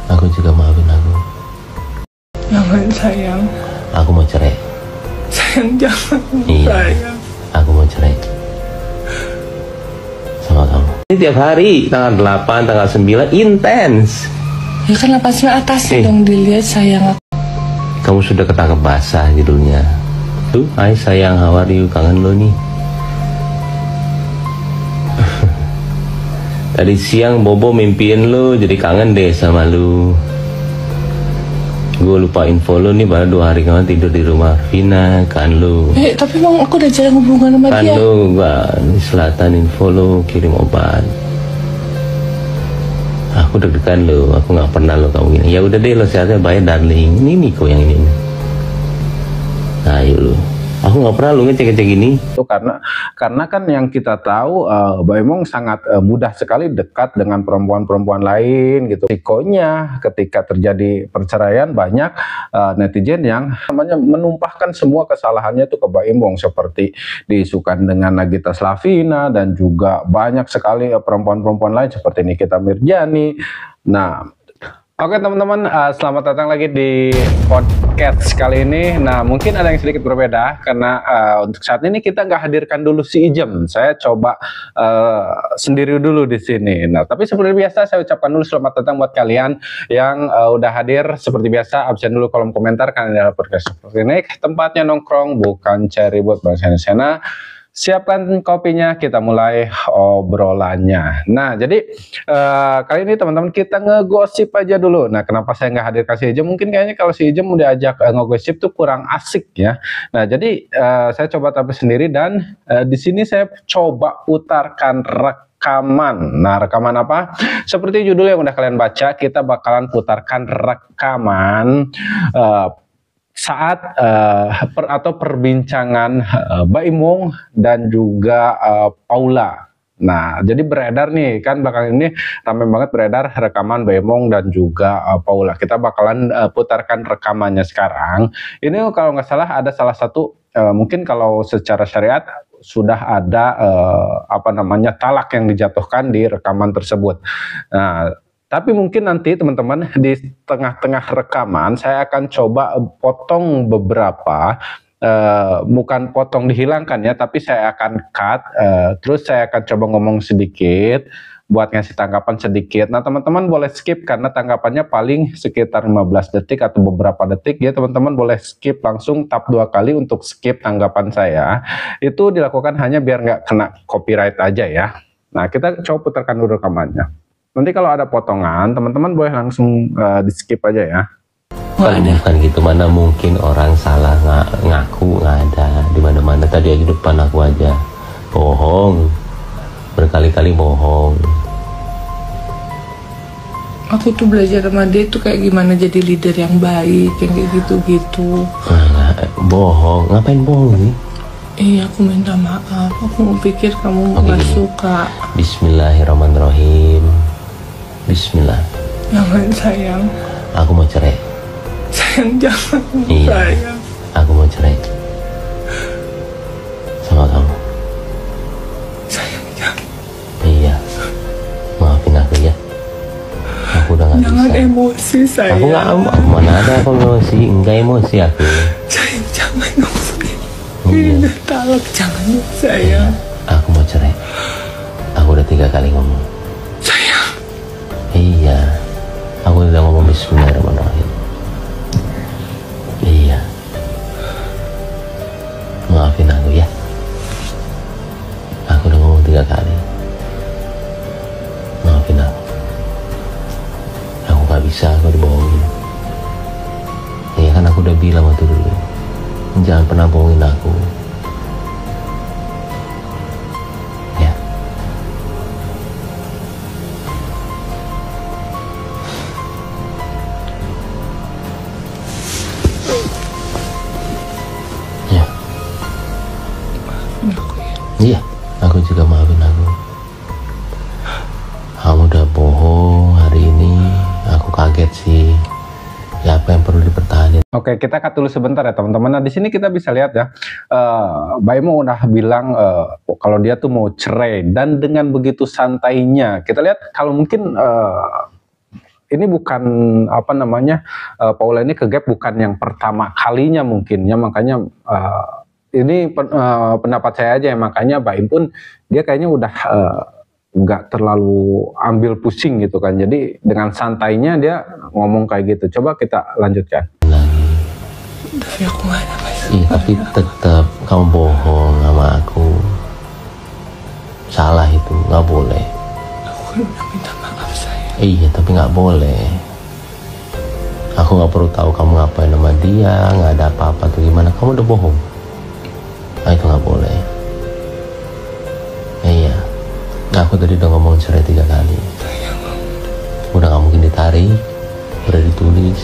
Aku juga maafin aku. Jangan sayang. Aku mau cerai. Sayang jangan. Iya. Sayang. Aku mau cerai sama kamu. Ini tiap hari tanggal 8, tanggal 9 intens. Ya kan lapasnya atasnya dong dilihat sayang. Kamu sudah ketangkep basah judulnya. Tuh, hai sayang, how are you? Kangen lo nih. Tadi siang Bobo mimpiin lo, jadi kangen deh sama lo. Gue lupa info lo nih, baru 2 hari kemarin tidur di rumah Vina, kan lo. Tapi bang, aku udah jarang hubungan sama Kan dia. lo, di selatan info lo, kirim obat. Aku deg-degan lo, aku nggak pernah lo kamu gini. Ya udah deh lo sehatnya baik darling. Ini Niko yang ini. Nah, ayo lo. Aku nggak pernah lo ngecek-ngecek gini. Itu karena kan yang kita tahu Mbak Emong sangat mudah sekali dekat dengan perempuan-perempuan lain gitu. Risikonya ketika terjadi perceraian banyak netizen yang namanya menumpahkan semua kesalahannya itu ke Mbak Emong, seperti diisukan dengan Nagita Slavina dan juga banyak sekali perempuan-perempuan lain seperti Nikita Mirjani. Nah, oke teman-teman, selamat datang lagi di podcast kali ini. Nah, mungkin ada yang sedikit berbeda karena untuk saat ini kita nggak hadirkan dulu si Ijem. Saya coba sendiri dulu di sini. Nah, tapi seperti biasa saya ucapkan dulu selamat datang buat kalian yang udah hadir. Seperti biasa, absen dulu kolom komentar karena adalah podcast seperti ini. Tempatnya nongkrong, bukan cari buat bahasa Indonesia. Siapkan kopinya, kita mulai obrolannya. Nah, jadi kali ini teman-teman kita ngegosip aja dulu. Nah, kenapa saya nggak hadir kasih Ijem? Mungkin kayaknya kalau si Ijem udah ajak ngegosip tuh kurang asik ya. Nah, jadi saya coba tampil sendiri dan di sini saya coba putarkan rekaman. Nah, rekaman apa? Seperti judul yang udah kalian baca, kita bakalan putarkan rekaman saat perbincangan Mbak Emong dan juga Paula. Nah, jadi beredar nih kan bakal ini ramai banget beredar rekaman Mbak Emong dan juga Paula. Kita bakalan putarkan rekamannya sekarang. Ini kalau nggak salah ada salah satu mungkin kalau secara syariat sudah ada talak yang dijatuhkan di rekaman tersebut. Nah, tapi mungkin nanti teman-teman di tengah-tengah rekaman saya akan coba potong beberapa, bukan potong dihilangkan ya, tapi saya akan cut, terus saya akan coba ngomong sedikit buat ngasih tanggapan sedikit. Nah, teman-teman boleh skip karena tanggapannya paling sekitar 15 detik atau beberapa detik ya. Teman-teman boleh skip langsung, tap 2 kali untuk skip tanggapan saya. Itu dilakukan hanya biar nggak kena copyright aja ya. Nah, kita coba putarkan dulu rekamannya. Nanti kalau ada potongan, teman-teman boleh langsung di skip aja ya. Bukan gitu, mana mungkin orang salah ngaku nggak ada di mana-mana. Tadi aja depan aku aja bohong, berkali-kali bohong. Aku tuh belajar sama dia tuh kayak gimana jadi leader yang baik, yang kayak gitu-gitu. Bohong, ngapain bohong nih? Iya, aku minta maaf. Aku pikir kamu nggak suka. Bismillahirrahmanirrahim. Bismillah. Jangan sayang. Aku mau cerai. Sayang jangan. Iya. Sayang. Aku mau cerai sama kamu. Sayang jangan. Iya. Maafin aku ya. Aku udah nggak bisa. Jangan emosi sayang. Aku nggak, mana ada aku emosi, enggak emosi aku. Sayang jangan emosi. Iya. Ini talak jangan sayang. Aku mau cerai. Aku udah 3 kali ngomong. Sayang. Iya. Aku udah ngomong Bismillahirrahmanirrahim. Iya. Maafin aku ya. Aku udah ngomong 3 kali. Maafin aku. Aku gak bisa, aku dibohongin. Ya kan aku udah bilang waktu dulu, jangan pernah bohongin aku. Ya. Ya. Iya, aku juga maafin aku. Kamu udah bohong hari ini. Aku kaget sih. Ya, apa yang perlu dipertahankan? Oke, kita cut dulu sebentar ya teman-teman. Nah, di sini kita bisa lihat ya, Mbak Emong udah bilang kalau dia tuh mau cerai dan dengan begitu santainya. Kita lihat kalau mungkin ini bukan apa namanya, Paula ini ke gap bukan yang pertama kalinya mungkin ya, makanya ini pendapat saya aja ya, makanya Baim pun dia kayaknya udah nggak terlalu ambil pusing gitu kan, jadi dengan santainya dia ngomong kayak gitu. Coba kita lanjutkan. Tapi aku nggak ada masalah. Iya, tapi tetap kamu bohong sama aku. Salah itu, nggak boleh. Aku kan udah minta maaf sayang. Iya, tapi nggak boleh. Aku nggak perlu tahu kamu ngapain sama dia, nggak ada apa-apa tuh gimana. Kamu udah bohong. Nah, itu nggak boleh. Iya. Nah, aku tadi udah ngomong cerai 3 kali. Sayang, Udah nggak mungkin ditarik, udah ditulis.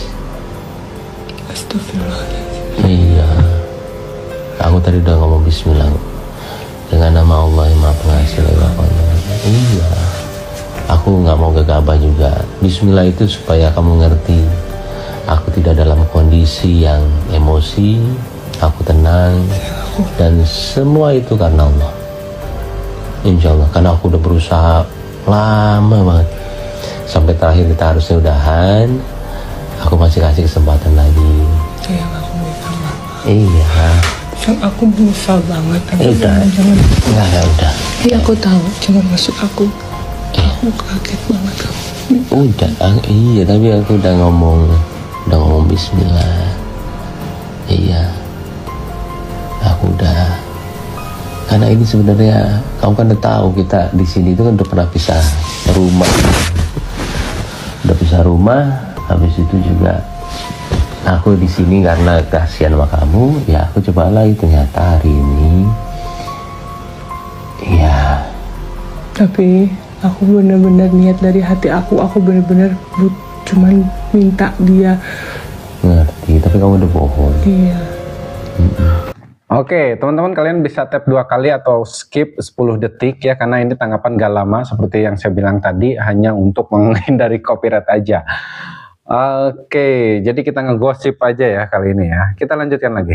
astagfirullahaladzim. Iya. Aku tadi udah ngomong bismillah. Dengan nama Allah yang Maha Pengasih lagi Maha. Iya. Aku nggak mau gegabah juga. Bismillah itu supaya kamu ngerti. Aku tidak dalam kondisi yang emosi. Aku tenang. Dan semua itu karena Allah. Insya Allah. Karena aku udah berusaha lama banget. Sampai terakhir kita harusnya udahan. Aku masih kasih kesempatan lagi. Sayang, aku minta maaf. Iya. Sayang, aku menyesal banget. Udah. Jangan. Enggak, ya udah. Iya, aku tahu. Cuma maksud aku kaget banget kamu. Udah, iya, tapi aku udah ngomong bismillah. Iya. Aku udah. Karena ini sebenarnya kamu kan udah tahu kita di sini itu kan udah pernah pisah rumah. Udah pisah rumah, habis itu juga aku di sini karena kasihan sama kamu, ya aku coba lagi ternyata hari ini. Iya. Tapi aku benar-benar niat dari hati aku benar-benar cuman minta dia. Ngerti, tapi kamu udah bohong. Iya. Oke, teman-teman, kalian bisa tap 2 kali atau skip 10 detik ya, karena ini tanggapan gak lama seperti yang saya bilang tadi, hanya untuk menghindari copyright aja. Oke, jadi kita ngegosip aja ya kali ini ya. Kita lanjutkan lagi.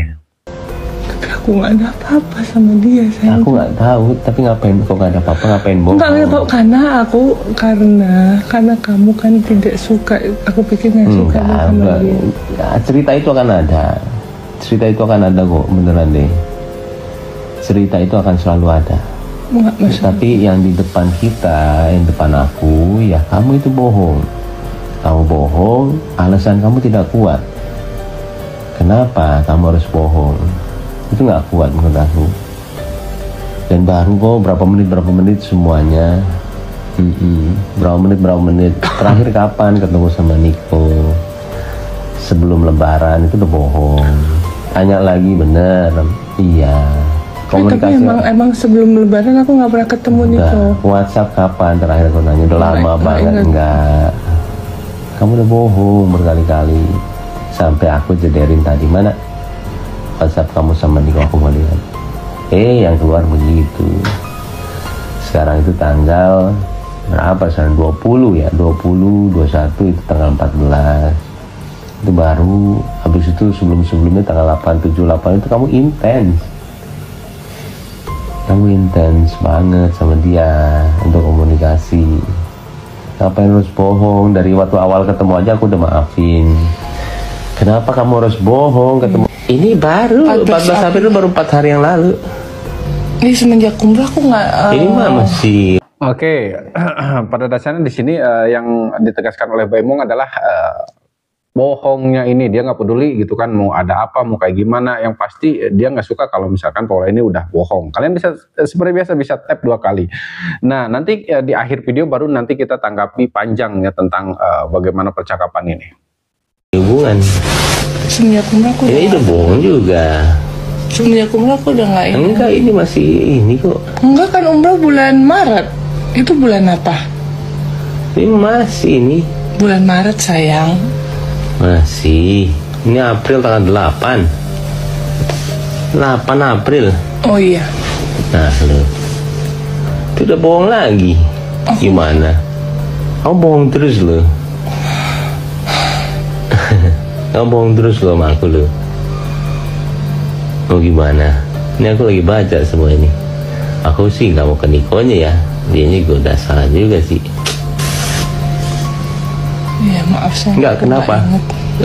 Tapi aku nggak ada apa-apa sama dia, sayang. Aku nggak tahu, tapi ngapain kok nggak ada apa-apa, ngapain bohong? Nggak ada apa-apa, karena kamu kan tidak suka. Aku pikir nggak suka sama dia. Ya, cerita itu akan ada. Cerita itu akan ada kok, beneran deh. Cerita itu akan selalu ada. Nggak masalah. Tapi yang di depan kita, yang depan aku, ya kamu itu bohong. Kamu bohong, alasan kamu tidak kuat. Kenapa kamu harus bohong? Itu nggak kuat menurut aku. Dan baru kok berapa menit semuanya. Berapa menit. Terakhir kapan ketemu sama Niko? Sebelum Lebaran itu udah bohong. Tanya lagi bener. Iya. Tapi emang sebelum Lebaran aku nggak pernah ketemu Niko. WhatsApp kapan terakhir aku nanya? Udah lama banget. Enggak. Kamu udah bohong berkali-kali. Sampai aku jederin tadi, mana WhatsApp kamu sama Niko, aku mau lihat. Yang keluar begitu. Sekarang itu tanggal berapa sekarang? 20 ya, 20, 21 itu tanggal 14. Itu baru, habis itu sebelumnya tanggal 8, 7, 8 itu kamu intens. Kamu intens banget sama dia untuk komunikasi. Ngapain harus bohong? Dari waktu awal ketemu aja aku udah maafin. Kenapa kamu harus bohong ketemu? Ini baru 14 April, baru 4 hari yang lalu. Ini semenjak umrah aku nggak. Ini mah masih. Oke, pada dasarnya di sini yang ditegaskan oleh Baimong adalah bohongnya ini, dia nggak peduli gitu kan, mau ada apa, mau kayak gimana, yang pasti dia nggak suka kalau misalkan Paula ini udah bohong. Kalian bisa seperti biasa bisa tap 2 kali. Nah, nanti di akhir video baru nanti kita tanggapi panjang ya tentang bagaimana percakapan ini. Hubungan. Semenjak umrah aku Ini udah bohong juga. Semenjak umrah aku udah nggak ini. Enggak, ini masih ini kok. Enggak, kan umrah bulan Maret. Itu bulan apa? Ini masih ini. Bulan Maret sayang. Masih. Ini April tanggal 8. 8 April. Oh iya. Nah, lu. Itu udah bohong lagi. Gimana? Kamu bohong terus lu. Kamu bohong terus lu sama aku lu. Mau gimana? Ini aku lagi baca semua ini. Aku sih gak mau ke Nikonya ya. Dianya gue udah salah juga sih. Iya, Ya maaf sayang. Enggak, aku kenapa? ingat.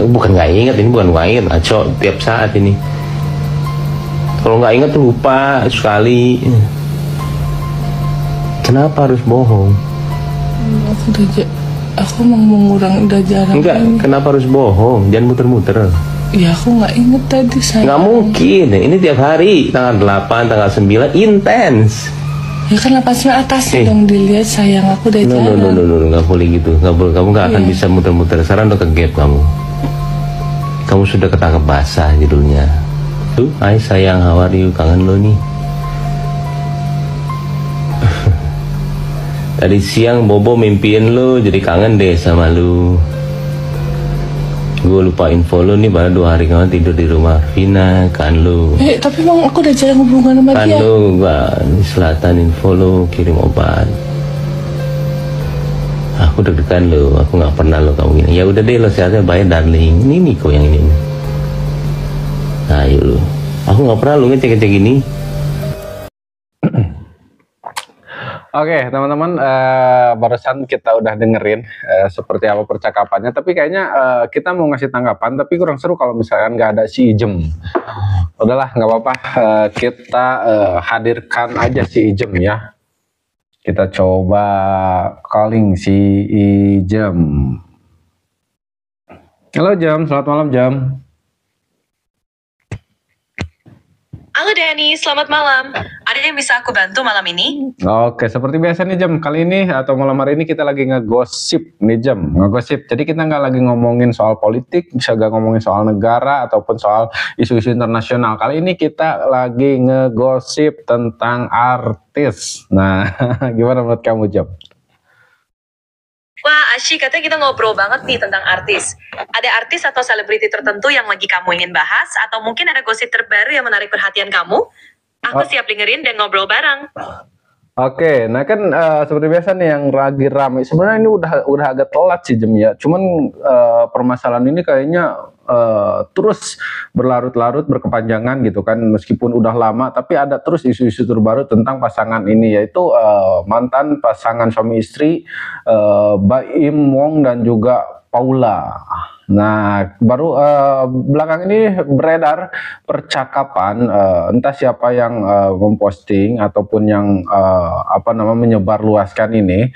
Bukan nggak ingat, ini bukan nggak ingat, ngaco tiap saat ini. Kalau nggak ingat tuh lupa sekali. Kenapa harus bohong? Aku mau mengurangi, udah jarang. Enggak, ini. kenapa harus bohong? Jangan muter-muter. Ya aku nggak inget tadi sayang. Nggak mungkin, ini tiap hari, tanggal 8, tanggal 9, intens. Ya kan lapasnya atasnya dong dilihat sayang, aku udah jarang. No, nggak boleh gitu, nggak boleh. Kamu nggak akan bisa muter-muter. Sekarang udah ke-gap kamu. Kamu sudah ketangkep basah judulnya. Tuh, hai sayang, how are you? Kangen lo nih. Tadi siang Bobo mimpiin lo, jadi kangen deh sama lo. Gue lupa info lo nih, baru 2 hari kemarin tidur di rumah Vina, kan lo. Tapi emang aku udah jarang hubungan sama Kan dia. lo, di selatan info lo, kirim obat. Aku deg-degan lo, aku nggak pernah lo kamu gini. Ya udah deh lo sehatnya baik darling. Ini Niko yang ini. Nah yuk lo, aku nggak pernah lo ngecek-ngecek gini. Oke, teman-teman, barusan kita udah dengerin seperti apa percakapannya, tapi kayaknya kita mau ngasih tanggapan, tapi kurang seru kalau misalkan nggak ada si Ijem. Udahlah, nggak apa-apa, kita hadirkan aja si Ijem ya. Kita coba calling si Ijem. Halo Jam, selamat malam Jam. Halo Dani, selamat malam. Ada yang bisa aku bantu malam ini? Oke, seperti biasa nih Jam, kali ini atau malam hari ini kita lagi ngegosip nih Jam, ngegosip. Jadi kita nggak lagi ngomongin soal politik, bisa nggak ngomongin soal negara ataupun soal isu-isu internasional. Kali ini kita lagi ngegosip tentang artis. Nah, gimana menurut kamu Jam? Wah, asyik, katanya kita ngobrol banget nih tentang artis. Ada artis atau selebriti tertentu yang lagi kamu ingin bahas? Atau mungkin ada gosip terbaru yang menarik perhatian kamu? Aku siap dengerin dan ngobrol bareng. Oke, nah kan seperti biasa nih yang lagi ramai. Sebenarnya ini udah agak telat sih Jem ya. Cuman permasalahan ini kayaknya terus berlarut-larut, berkepanjangan gitu kan. Meskipun udah lama, tapi ada terus isu-isu terbaru tentang pasangan ini, yaitu mantan pasangan suami istri Baim Wong dan juga Paula. Nah, baru belakang ini beredar percakapan, entah siapa yang memposting ataupun yang menyebarluaskan ini,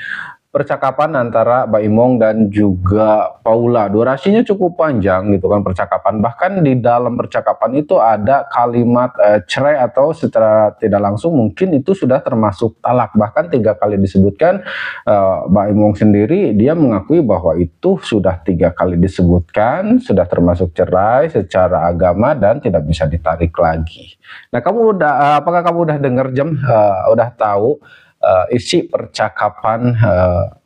percakapan antara Baim Wong dan juga Paula. Durasinya cukup panjang gitu kan percakapan. Bahkan di dalam percakapan itu ada kalimat cerai atau secara tidak langsung mungkin itu sudah termasuk talak. Bahkan 3 kali disebutkan. Baim Wong sendiri dia mengakui bahwa itu sudah 3 kali disebutkan, sudah termasuk cerai secara agama dan tidak bisa ditarik lagi. Nah, apakah kamu udah dengar Jam, udah tahu isi percakapan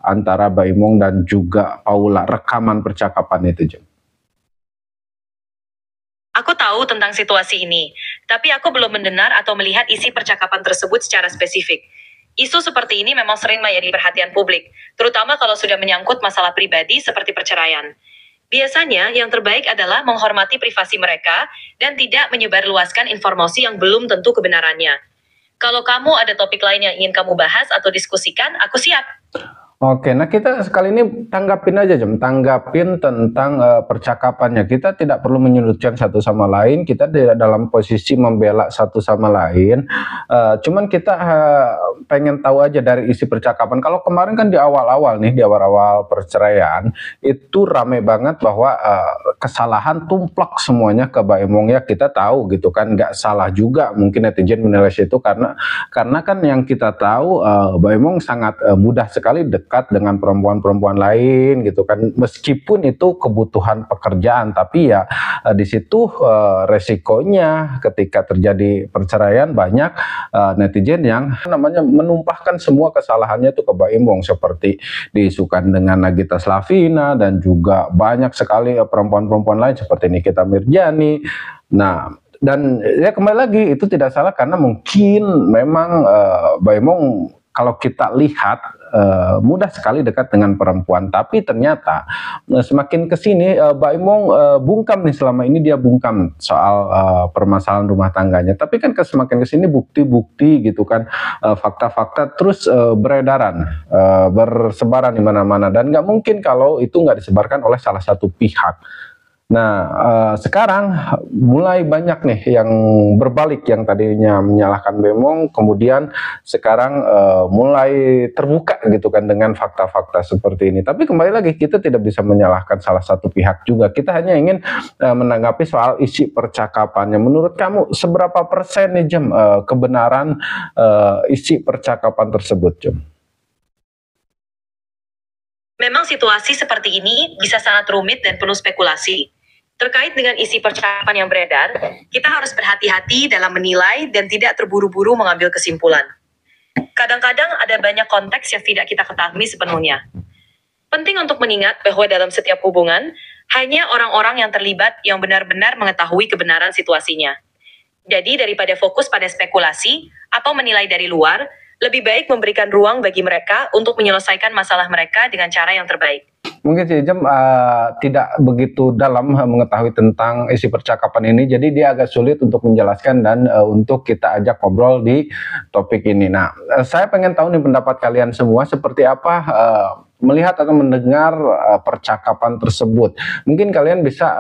antara Baim Wong dan juga Paula, rekaman percakapan itu Jam? Aku tahu tentang situasi ini, tapi aku belum mendengar atau melihat isi percakapan tersebut secara spesifik. Isu seperti ini memang sering menjadi perhatian publik, terutama kalau sudah menyangkut masalah pribadi seperti perceraian. Biasanya, yang terbaik adalah menghormati privasi mereka dan tidak menyebarluaskan informasi yang belum tentu kebenarannya. Kalau kamu ada topik lain yang ingin kamu bahas atau diskusikan, aku siap. Oke, nah kita sekali ini tanggapin aja Jam, tanggapin tentang percakapannya. Kita tidak perlu menyudutkan satu sama lain, kita tidak dalam posisi membela satu sama lain. Cuman kita pengen tahu aja dari isi percakapan. Kalau kemarin kan di awal-awal perceraian, itu rame banget bahwa kesalahan tumplak semuanya ke Baim Wong ya. Kita tahu gitu kan, nggak salah juga mungkin netizen menilai itu karena kan yang kita tahu Baim Wong sangat mudah sekali dekat dengan perempuan-perempuan lain gitu kan, meskipun itu kebutuhan pekerjaan, tapi ya di situ resikonya ketika terjadi perceraian banyak netizen yang menumpahkan semua kesalahannya itu ke Baim Wong, seperti diisukan dengan Nagita Slavina dan juga banyak sekali perempuan-perempuan lain seperti Nikita Mirjani. Nah, dan ya kembali lagi itu tidak salah karena mungkin memang Baim Wong kalau kita lihat mudah sekali dekat dengan perempuan. Tapi ternyata semakin kesini Mbak Imong bungkam nih, selama ini dia bungkam soal permasalahan rumah tangganya. Tapi kan semakin kesini bukti-bukti gitu kan, fakta-fakta terus beredaran, bersebaran di mana-mana, dan nggak mungkin kalau itu nggak disebarkan oleh salah satu pihak. Nah, sekarang mulai banyak nih yang berbalik, yang tadinya menyalahkan Bemong, kemudian sekarang mulai terbuka gitu kan dengan fakta-fakta seperti ini. Tapi kembali lagi, kita tidak bisa menyalahkan salah satu pihak juga. Kita hanya ingin menanggapi soal isi percakapannya. Menurut kamu, seberapa persen nih Jem kebenaran isi percakapan tersebut, Jem? Memang situasi seperti ini bisa sangat rumit dan penuh spekulasi. Terkait dengan isi percakapan yang beredar, kita harus berhati-hati dalam menilai dan tidak terburu-buru mengambil kesimpulan. Kadang-kadang ada banyak konteks yang tidak kita ketahui sepenuhnya. Penting untuk mengingat bahwa dalam setiap hubungan, hanya orang-orang yang terlibat yang benar-benar mengetahui kebenaran situasinya. Jadi daripada fokus pada spekulasi atau menilai dari luar, lebih baik memberikan ruang bagi mereka untuk menyelesaikan masalah mereka dengan cara yang terbaik. Mungkin si Jem tidak begitu dalam mengetahui tentang isi percakapan ini, jadi dia agak sulit untuk menjelaskan dan untuk kita ajak ngobrol di topik ini. Nah, saya pengen tahu nih pendapat kalian semua seperti apa melihat atau mendengar percakapan tersebut. Mungkin kalian bisa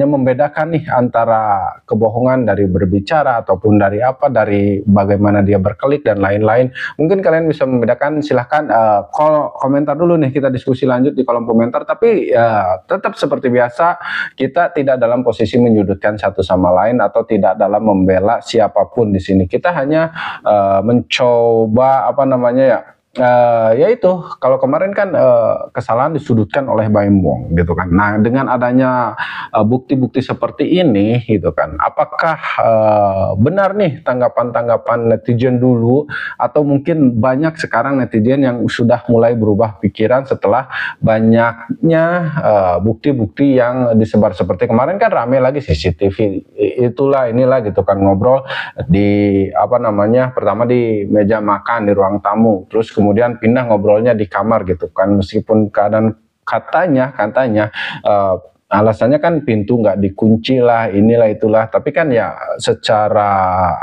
membedakan nih antara kebohongan dari berbicara ataupun dari bagaimana dia berkelik dan lain-lain. Mungkin kalian bisa membedakan. Silahkan komentar dulu nih, kita diskusi lanjut di kolom komentar. Tapi tetap seperti biasa, kita tidak dalam posisi menyudutkan satu sama lain atau tidak dalam membela siapapun di sini. Kita hanya mencoba yaitu kalau kemarin kan kesalahan disudutkan oleh Baim Wong gitu kan. Nah, dengan adanya bukti-bukti seperti ini gitu kan, apakah benar nih tanggapan-tanggapan netizen dulu, atau mungkin banyak sekarang netizen yang sudah mulai berubah pikiran setelah banyaknya bukti-bukti yang disebar seperti kemarin kan, rame lagi CCTV inilah gitu kan, ngobrol di pertama di meja makan di ruang tamu, terus kemudian pindah ngobrolnya di kamar gitu kan, meskipun keadaan katanya alasannya kan pintu nggak dikunci lah, inilah itulah, tapi kan ya secara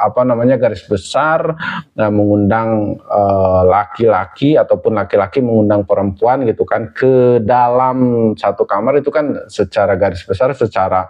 garis besar mengundang laki-laki ataupun laki-laki mengundang perempuan gitu kan ke dalam satu kamar, itu kan secara garis besar, secara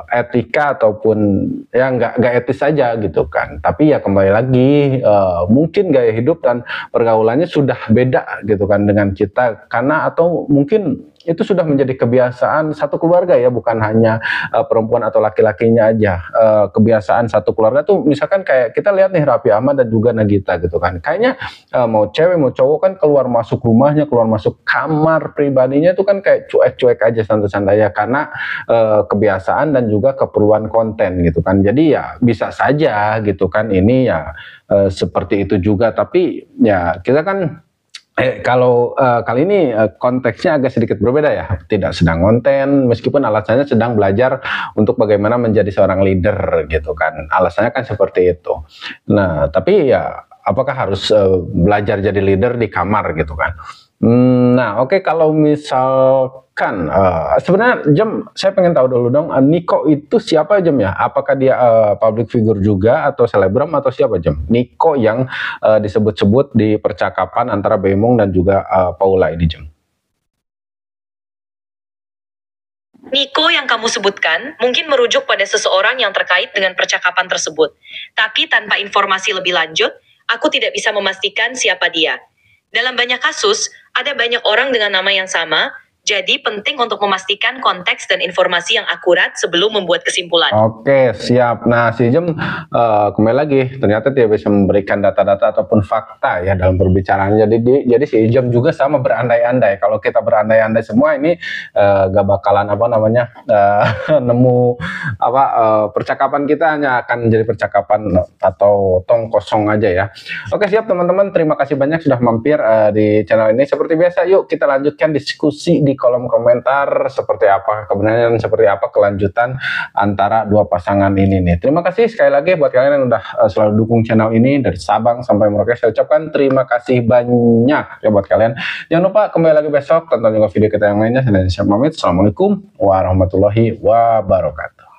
etika ataupun ya nggak etis saja gitu kan. Tapi ya kembali lagi, mungkin gaya hidup dan pergaulannya sudah beda gitu kan dengan kita, karena atau mungkin itu sudah menjadi kebiasaan satu keluarga ya, bukan hanya perempuan atau laki-lakinya aja. Kebiasaan satu keluarga tuh, misalkan kayak kita lihat nih Raffi Ahmad dan juga Nagita gitu kan, kayaknya mau cewek mau cowok kan keluar masuk rumahnya, keluar masuk kamar pribadinya itu kan kayak cuek-cuek aja, santai-santai ya, karena kebiasaan dan juga keperluan konten gitu kan. Jadi ya bisa saja gitu kan, ini ya seperti itu juga. Tapi ya kita kan kalau kali ini konteksnya agak sedikit berbeda ya, tidak sedang konten, meskipun alasannya sedang belajar untuk bagaimana menjadi seorang leader gitu kan, alasannya kan seperti itu. Nah, tapi ya apakah harus belajar jadi leader di kamar gitu kan? Nah, oke, kalau misalkan sebenarnya Jem, saya pengen tahu dulu dong, Niko itu siapa Jem ya? Apakah dia public figure juga atau selebgram atau siapa Jem? Niko yang disebut-sebut di percakapan antara Bemong dan juga Paula ini Jem. Niko yang kamu sebutkan mungkin merujuk pada seseorang yang terkait dengan percakapan tersebut. Tapi tanpa informasi lebih lanjut, aku tidak bisa memastikan siapa dia. Dalam banyak kasus, ada banyak orang dengan nama yang sama, jadi penting untuk memastikan konteks dan informasi yang akurat sebelum membuat kesimpulan. Oke, siap. Nah, si Jem kembali lagi, ternyata dia bisa memberikan data-data ataupun fakta ya dalam perbicaraan. Jadi si Jem juga sama berandai-andai. Kalau kita berandai-andai semua ini gak bakalan nemu percakapan kita hanya akan menjadi percakapan atau tong kosong aja ya. Oke, siap teman-teman. Terima kasih banyak sudah mampir di channel ini. Seperti biasa, yuk kita lanjutkan diskusi di di kolom komentar seperti apa kebenaran, seperti apa kelanjutan antara dua pasangan ini nih. Terima kasih sekali lagi buat kalian yang udah selalu dukung channel ini dari Sabang sampai Merauke. Saya ucapkan terima kasih banyak ya buat kalian. Jangan lupa kembali lagi besok, tonton juga video kita yang lainnya. Saya pamit. Assalamualaikum warahmatullahi wabarakatuh.